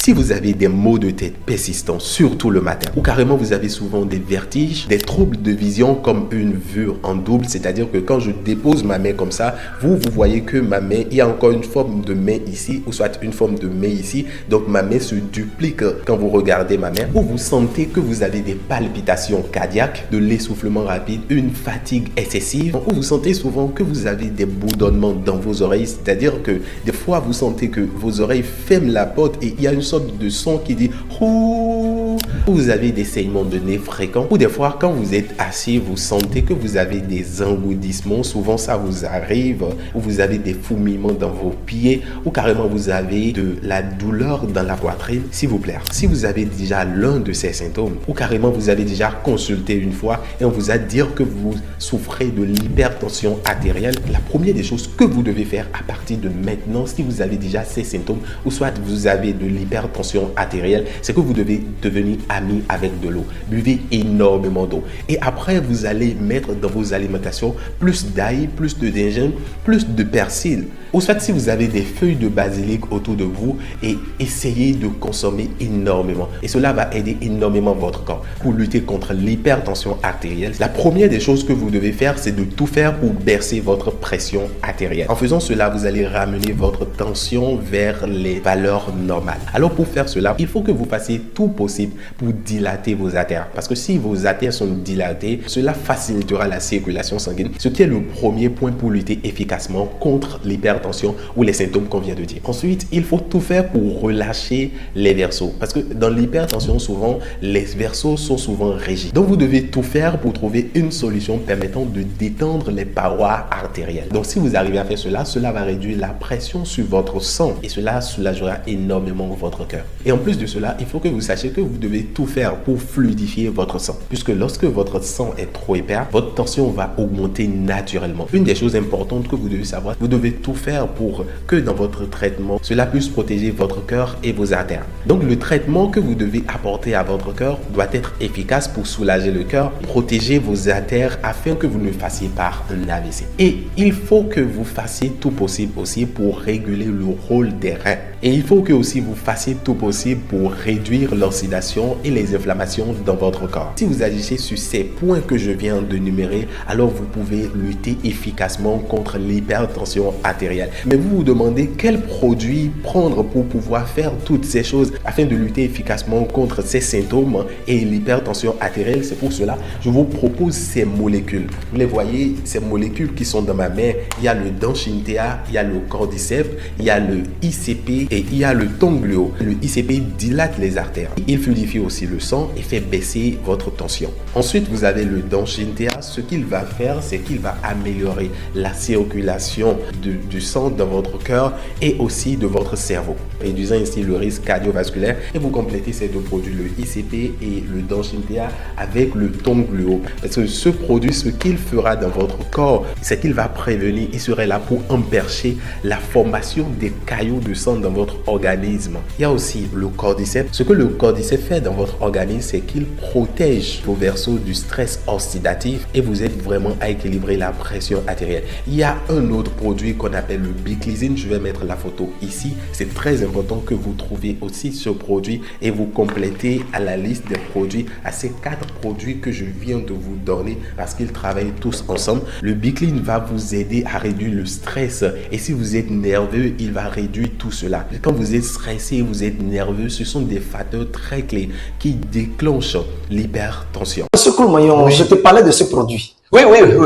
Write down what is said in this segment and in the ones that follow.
Si vous avez des maux de tête persistants, surtout le matin, ou carrément vous avez souvent des vertiges, des troubles de vision comme une vue en double, c'est-à-dire que quand je dépose ma main comme ça, vous voyez que ma main, il y a encore une forme de main ici, ou soit une forme de main ici, donc ma main se duplique quand vous regardez ma main, ou vous sentez que vous avez des palpitations cardiaques, de l'essoufflement rapide, une fatigue excessive, ou vous sentez souvent que vous avez des bourdonnements dans vos oreilles, c'est-à-dire que des fois vous sentez que vos oreilles ferment la porte et il y a une sorte de son qui dit ouh, vous avez des saignements de nez fréquents, ou des fois quand vous êtes assis, vous sentez que vous avez des engourdissements, souvent ça vous arrive, ou vous avez des fourmillements dans vos pieds, ou carrément vous avez de la douleur dans la poitrine. S'il vous plaît, si vous avez déjà l'un de ces symptômes, ou carrément vous avez déjà consulté une fois et on vous a dit que vous souffrez de l'hypertension artérielle, la première des choses que vous devez faire à partir de maintenant, si vous avez déjà ces symptômes, ou soit vous avez de l'hypertension artérielle, c'est que vous devez devenir ami avec de l'eau. Buvez énormément d'eau. Et après, vous allez mettre dans vos alimentations plus d'ail, plus de gingembre, plus de persil. Ou soit si vous avez des feuilles de basilic autour de vous, et essayez de consommer énormément. Et cela va aider énormément votre corps pour lutter contre l'hypertension artérielle. La première des choses que vous devez faire, c'est de tout faire pour baisser votre pression artérielle. En faisant cela, vous allez ramener votre tension vers les valeurs normales. Alors pour faire cela, il faut que vous fassiez tout possible pour dilater vos artères. Parce que si vos artères sont dilatées, cela facilitera la circulation sanguine, ce qui est le premier point pour lutter efficacement contre l'hypertension ou les symptômes qu'on vient de dire. Ensuite, il faut tout faire pour relâcher les versos. Parce que dans l'hypertension, souvent, les versos sont souvent rigides. Donc, vous devez tout faire pour trouver une solution permettant de détendre les parois artérielles. Donc, si vous arrivez à faire cela, cela va réduire la pression sur votre sang et cela soulagera énormément votre cœur. Et en plus de cela, il faut que vous sachiez que vous devez tout faire pour fluidifier votre sang. Puisque lorsque votre sang est trop épais, votre tension va augmenter naturellement. Une des choses importantes que vous devez savoir, vous devez tout faire pour que dans votre traitement, cela puisse protéger votre cœur et vos artères. Donc, le traitement que vous devez apporter à votre cœur doit être efficace pour soulager le cœur, protéger vos artères afin que vous ne fassiez pas un AVC. Et il faut que vous fassiez tout possible aussi pour réguler le rôle des reins. Et il faut que aussi vous fassiez tout possible pour réduire l'oxydation et les inflammations dans votre corps. Si vous agissez sur ces points que je viens de numérer, alors vous pouvez lutter efficacement contre l'hypertension artérielle. Mais vous vous demandez quel produit prendre pour pouvoir faire toutes ces choses afin de lutter efficacement contre ces symptômes et l'hypertension artérielle. C'est pour cela que je vous propose ces molécules. Vous les voyez, ces molécules qui sont dans ma main. Il y a le Danchintea, il y a le Cordyceps, il y a le ICP et il y a le Tonglio. Le ICP dilate les artères. Il fluidifie aussi le sang et fait baisser votre tension. Ensuite, vous avez le Danchintea. Ce qu'il va faire, c'est qu'il va améliorer la circulation du sang dans votre cœur et aussi de votre cerveau, réduisant ainsi le risque cardiovasculaire. Et vous complétez ces deux produits, le ICP et le Danchintea, avec le Tonglio. Parce que ce produit, ce qu'il fera dans votre corps, c'est qu'il va prévenir, il serait là pour empêcher la formation des caillots de sang dans votre organisme. Il y a aussi le Cordyceps. Ce que le Cordyceps fait dans votre organisme, c'est qu'il protège vos versos du stress oxydatif et vous aide vraiment à équilibrer la pression artérielle. Il y a un autre produit qu'on appelle le Biclizine. Je vais mettre la photo ici. C'est très important que vous trouviez aussi ce produit et vous complétez à la liste des produits, à ces 4 produits que je viens de vous donner parce qu'ils travaillent tous ensemble. Le Biclizine va vous aider à réduire le stress et si vous êtes nerveux, il va réduire tout cela. Quand vous êtes stressé, vous êtes nerveux, ce sont des facteurs très clés qui déclenchent l'hypertension. Monsieur Coulmaillon, oui. Je te parlais de ce produit. Oui.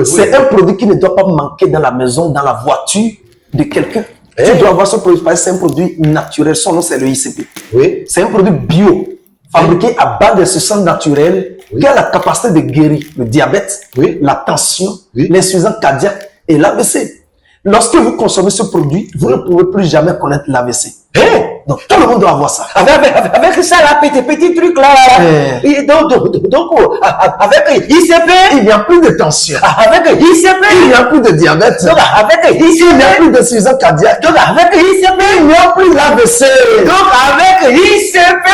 C'est un produit qui ne doit pas manquer dans la maison, dans la voiture de quelqu'un. Tu dois avoir ce produit parce que c'est un produit naturel. Son nom, c'est le ICP. Oui. C'est un produit bio, fabriqué à base de substances naturelles qui a la capacité de guérir le diabète, la tension, l'insuffisance cardiaque et l'AVC. Lorsque vous consommez ce produit, vous ne pouvez plus jamais connaître l'AVC. Donc, tout le monde doit avoir ça. Avec ça, là, petit truc là. Et donc, avec ICP, il n'y a plus de tension. Avec ICP, il n'y a plus de diabète. Donc, avec ICP, il n'y a plus de suffisance cardiaque. Donc, avec ICP, il n'y a plus l'AVC. Donc, avec ICP,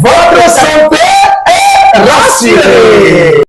votre santé est rassurée.